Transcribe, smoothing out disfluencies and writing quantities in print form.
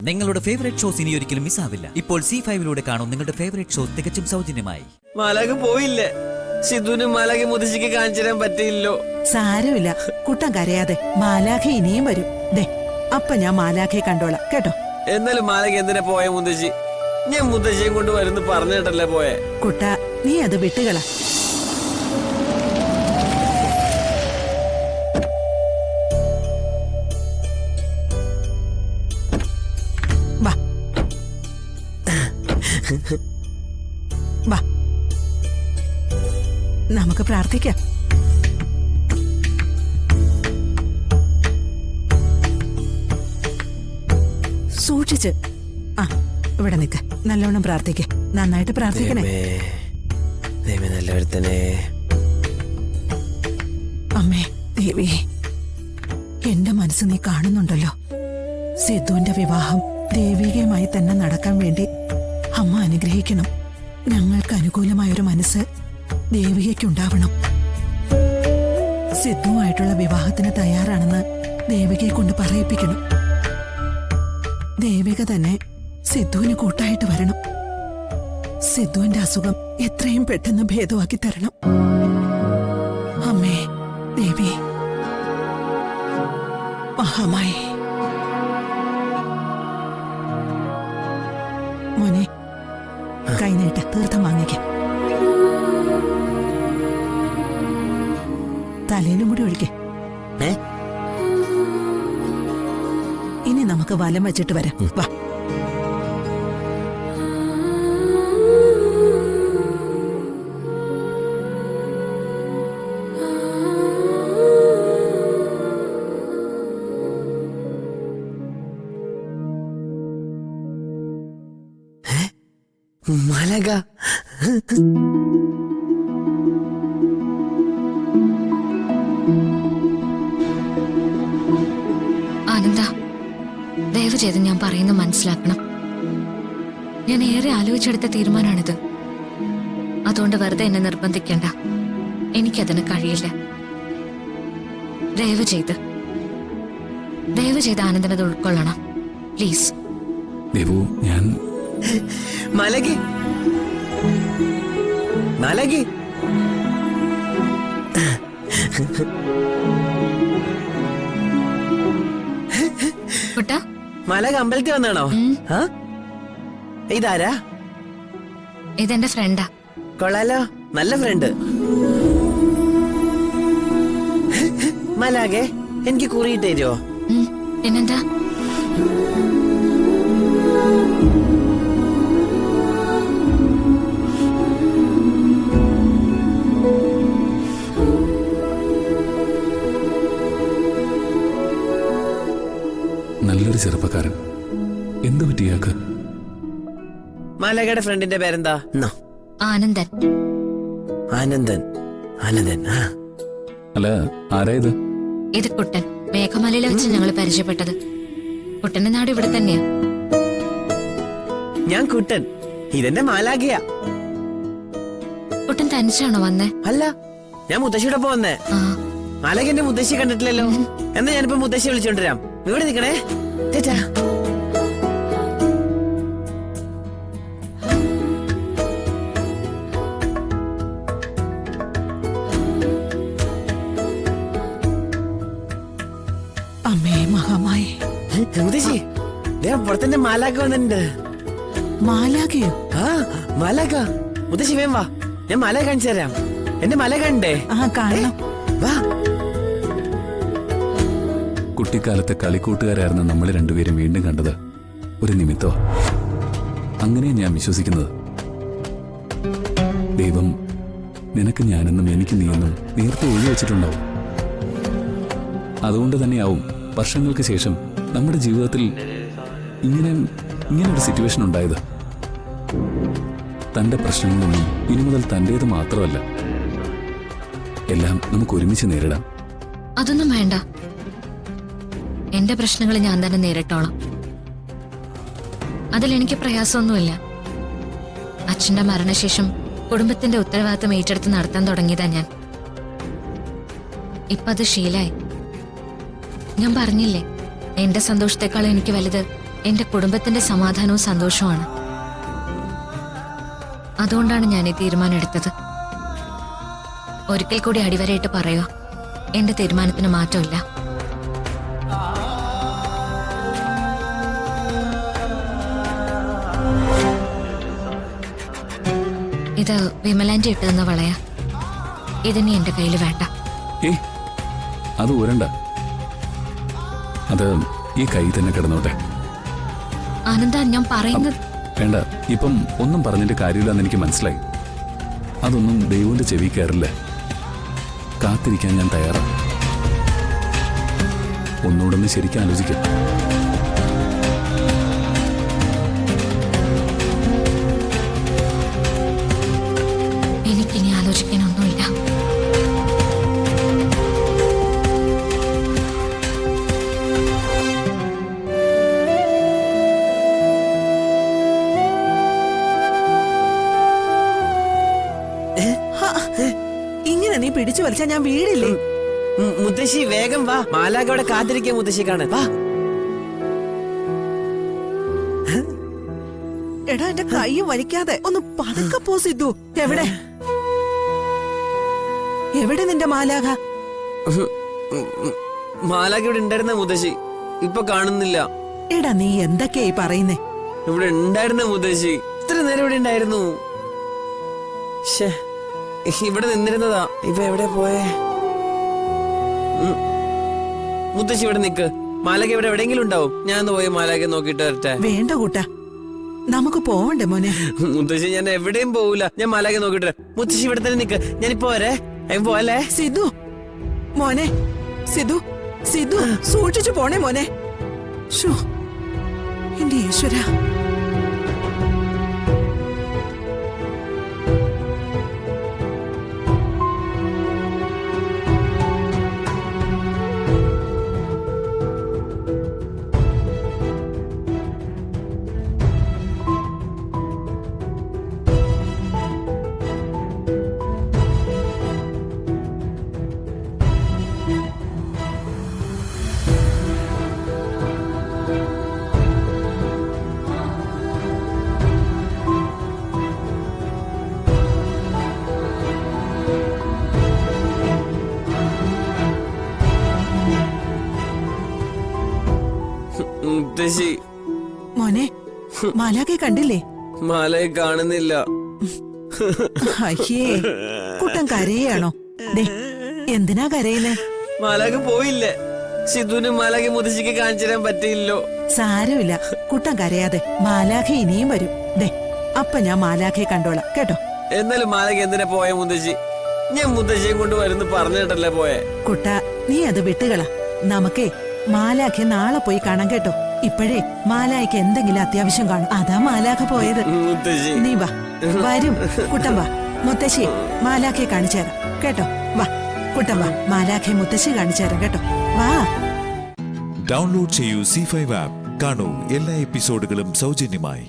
നിങ്ങളുടെ favourite shows ഇനി ഒരിക്കലും മിസ്സാവില്ല. ഇപ്പോൾ C5 കാണും നിങ്ങളുടെ ഫേവറേറ്റ് ഷോസ് തികച്ചും സൗജന്യമായി. മാലാഖ പോയില്ലേ? സിദ്ധുവിനും മാലാഖ മുത്തശ്ശിക്ക് കാണിച്ചു തരാൻ പറ്റിയില്ലോ. സാരമില്ല, കുട്ടം കരയാതെ. മാലാഖ ഇനിയും വരും. ദേ അപ്പൊ ഞാൻ മാലാഖയെ കണ്ടോളാം കേട്ടോ. എന്നാലും മാലാഖ എന്തിനാ പോയ മുത്തശ്ശി? ഞാൻ മുത്തശ്ശിയും കൊണ്ട് വരുന്നു പറഞ്ഞിട്ടല്ലേ പോയെ. കുട്ട, നീ അത് വിട്ടുകള. വാ വാ, നമുക്ക് പ്രാർത്ഥിക്കാം. സൂക്ഷിച്ച്. ആ, ഇവിടെ നിൽക്ക്. നല്ലോണം പ്രാർത്ഥിക്ക. നന്നായിട്ട് പ്രാർത്ഥിക്കണേ. അമ്മേ ദേവി, എന്റെ മനസ്സ് നീ കാണുന്നുണ്ടല്ലോ. സിദ്ധുവിന്റെ വിവാഹം ദേവികയുമായി തന്നെ നടക്കാൻ വേണ്ടി അമ്മ അനുഗ്രഹിക്കണം. ഞങ്ങൾക്ക് അനുകൂലമായൊരു മനസ്സ് ദേവികയ്ക്കുണ്ടാവണം. സിദ്ധുവായിട്ടുള്ള വിവാഹത്തിന് തയ്യാറാണെന്ന് ദേവികയെ കൊണ്ട് പറയിപ്പിക്കണം. ദേവിക തന്നെ സിദ്ധുവിന് കൂട്ടായിട്ട് വരണം. സിദ്ധുവിന്റെ അസുഖം എത്രയും പെട്ടെന്ന് ഭേദമാക്കി തരണം. അമ്മേ ദേവി, മഹാമായി. മോനെ, കൈനീട്ട് തീർത്ഥം വാങ്ങിക്കാം. തലയിലും കൂടി ഒഴിക്കേ. ഇനി നമുക്ക് വലം വെച്ചിട്ട് വരാം. വാ. മാലാഖ ആനന്ദ, ദയവ് ചെയ്ത് ഞാൻ പറയുന്നത് മനസ്സിലാക്കണം. ഞാൻ ഏറെ ആലോചിച്ചെടുത്ത തീരുമാനമാണിത്. അതുകൊണ്ട് വെറുതെ എന്നെ നിർബന്ധിക്കേണ്ട. എനിക്കതിന് കഴിയില്ല. ദയവ് ചെയ്ത് ആനന്ദനത് ഉൾക്കൊള്ളണം പ്ലീസ്. ഞാൻ മാലാഖ കുട്ടാ, മാലാഖ അമ്പലത്തിൽ വന്നാണോ? ഇതാരാ? ഇതെന്റെ ഫ്രണ്ടാ. കൊള്ളാലോ, നല്ല ഫ്രണ്ട്. മാലാഖെ, എനിക്ക് കുറിയിട്ട് തരുമോ? പിന്നെന്താ? നല്ലൊരു ചെറുപ്പക്കാരൻ. എന്തു പറ്റിയാക്ക്? മാലാഖയുടെ ഫ്രണ്ടിന്റെ പേരെന്താ? ആനന്ദൻ. ആനന്ദൻ. ആനന്ദൻ. അല്ല, ആരായത്? ഇത് കുട്ടൻ. മേഘമലയിൽ വെച്ച് ഞങ്ങൾ പരിചയപ്പെട്ടത്. കുട്ടന്റെ നാട് ഇവിടെ തന്നെയാ. ഞാൻ കുട്ടൻ. ഇതെന്റെ മാലാഖയാ. കുട്ടൻ തനിച്ചാണോ വന്നേ? അല്ല, ഞാൻ മുത്തശ്ശിയുടെ ഒപ്പം വന്നേ. മാലാഖ എന്റെ മുത്തശ്ശി കണ്ടിട്ടില്ലല്ലോ. എന്നാ ഞാനിപ്പോ മുത്തശ്ശി വിളിച്ചോണ്ടിരാം. ഇവിടെ നിക്കണേ. ചേച്ചാ, അമ്മേ മഹാമായി. മുത്തശ്ശി, പുറത്തിന്റെ മാലാഖ വന്നിട്ടുണ്ട്. മാലാഖയോ? ആ, മാലാഖ. മുത്തശ്ശി വേം വാ, ഞാൻ മാലാഖ കാണിച്ചു തരാം. എന്റെ മാലാഖ കണ്ടേ? ആ, കാണണം. വാ. കുട്ടിക്കാലത്തെ കളിക്കൂട്ടുകാരായിരുന്ന നമ്മൾ രണ്ടുപേരും വീണ്ടും കണ്ടത് ഒരു നിമിത്തോ. അങ്ങനെ ഞാൻ വിശ്വസിക്കുന്നത്. ദൈവം നിനക്ക് ഞാനെന്നും എനിക്ക് നീയെന്നും നേരത്തെ എഴുതി വെച്ചിട്ടുണ്ടാവും. അതുകൊണ്ട് തന്നെയാവും വർഷങ്ങൾക്ക് ശേഷം നമ്മുടെ ജീവിതത്തിൽ ഇങ്ങനൊരു സിറ്റുവേഷൻ ഉണ്ടായത്. തന്റെ പ്രശ്നങ്ങളൊന്നും ഇനി മുതൽ തന്റേത് മാത്രമല്ല, എല്ലാം നമുക്ക് ഒരുമിച്ച് നേരിടാം. അതൊന്നും വേണ്ട. എന്റെ പ്രശ്നങ്ങൾ ഞാൻ തന്നെ നേരിട്ടോളാം. അതിലെനിക്ക് പ്രയാസമൊന്നുമില്ല. അച്ഛന്റെ മരണശേഷം കുടുംബത്തിന്റെ ഉത്തരവാദിത്തം ഏറ്റെടുത്ത് നടത്താൻ തുടങ്ങിയതാ ഞാൻ. ഇപ്പൊ അത് ശീലായി. ഞാൻ പറഞ്ഞില്ലേ, എന്റെ സന്തോഷത്തെക്കാളും എനിക്ക് വലുത് എന്റെ കുടുംബത്തിന്റെ സമാധാനവും സന്തോഷവുമാണ്. അതുകൊണ്ടാണ് ഞാൻ ഈ തീരുമാനം എടുത്തത്. ഒരിക്കൽ കൂടി അടിവരയിട്ട് പറയുക, എന്റെ തീരുമാനത്തിന് മാറ്റമില്ല. ഇത് വിമലാന്റെ ഇട്ടുതന്ന വളയാ. ഇതിനി എന്റെ കയ്യിൽ വേണ്ട. ഏയ് അത് ഊരണ്ട, അത് ഈ കൈ തന്നെ കിടന്നോട്ടെ. ആനന്ദ, ഞാൻ പറയുന്നത് വേണ്ട, ഇപ്പം ഒന്നും പറഞ്ഞിട്ട് കാര്യമില്ലെന്ന് എനിക്ക് മനസ്സിലായി. അതൊന്നും ദൈവന്റെ ചെവി കയറില്ല. കാത്തിരിക്കാൻ ഞാൻ തയ്യാറാണ്. ഒന്നുകൂടൊന്ന് ശരിക്കും ആലോചിക്കാം. എനിക്കിനി ആലോചിക്കാനൊന്നുമില്ല. ഇങ്ങനെ നീ പിടിച്ചു വലിച്ചാ ഞാൻ വീടില്ലേ? മുത്തശ്ശി വേഗം വാ, മാലാഖ അവിടെ കാത്തിരിക്കാൻ മുത്തശ്ശി കാണാൻ വാ. എടാ, എന്റെ കൈയും വലിക്കാതെ ഒന്ന് പതുക്കെ പോ സിദ്ധു. എവിടെ എവിടെ നിന്റെ മാലാഖ? മാലാഖ ഇവിടെ ഉണ്ടായിരുന്ന മുത്തശ്ശി, ഇപ്പൊ കാണുന്നില്ല. എടാ, നീ എന്തൊക്കെയായി പറയുന്നേ? ഇവിടെ ഉണ്ടായിരുന്ന മുത്തശ്ശി, ഇത്ര നേരം ഇവിടെ ഉണ്ടായിരുന്നു. ശ്ശേ, ഇവിടെ നിന്നിരുന്നതാ, ഇപ്പൊ എവിടെ പോയേ? മുത്തശ്ശി ഇവിടെ നിക്ക്, മാലാഖ ഇവിടെ എവിടെയെങ്കിലും ഉണ്ടാവും. ഞാൻ പോയി മാലാഖ നോക്കിട്ട് വരട്ടെ. വേണ്ട കൂട്ടാ, നമുക്ക് പോവണ്ടേ മോനെ? മുത്തശ്ശി, ഞാൻ എവിടെയും പോവില്ല, ഞാൻ മാലാഖ നോക്കിട്ട് വരാം. മുത്തശ്ശി ഇവിടെ തന്നെ നിക്ക്, ഞാനിപ്പോ വരെ. പോലെ സിദ്ധു മോനെ, സിദ്ധു സിദ്ധു സൂക്ഷിച്ചു പോണേ മോനെ. ശോ, എന്റെ ഈശ്വര. മുത്തശ്ശി, മോനെ, മാലാഖയെ കണ്ടില്ലേ? മാലയെ കാണുന്നില്ല. അയ്യേ, കുട്ടൻ കരയാണോ? ദേ, എന്തിനാ കരയുന്നേ? മാലാഖ പോയില്ലേ? സിദ്ധുവിന് മാലാഖ മുത്തശ്ശിക്ക് കാണിച്ചു തരാൻ പറ്റിയില്ലോ. സാരമില്ല, കുട്ടൻ കരയാതെ. മാലാഖ ഇനിയും വരും. ദേ, അപ്പൊ ഞാൻ മാലാഖയെ കണ്ടോളാം കേട്ടോ. എന്നാലും മാലാഖ എന്തിനാ പോയ മുത്തശ്ശി? ഞാൻ മുത്തശ്ശിയെ കൊണ്ട് വരുന്നു പറഞ്ഞിട്ടല്ലേ പോയെ. കുട്ട, നീ അത് വിട്ടുകള. നമുക്കേ മാലാഖയെ നാളെ പോയി കാണാം കേട്ടോ. ഇപ്പോഴേ മാലാഖയ്ക്ക് എന്തെങ്കിലും അത്യാവശ്യം കാണും, അതാ മാലാഖ പോയത്. മുത്തശ്ശി, നീ വാ, വരും. കുട്ടൻ വാ, മുത്തശ്ശി മാലാഖയെ കാണിച്ചു തരാം കേട്ടോ. വാ കുട്ടൻ വാ, മാലാഖയെ മുത്തശ്ശി കാണിച്ചു തരാം കേട്ടോ. വാ. ഡൗൺലോഡ് ചെയ്യൂ C5 ആപ്പ്. കാണൂ എല്ലാ എപ്പിസോഡുകളും സൗജന്യമായി.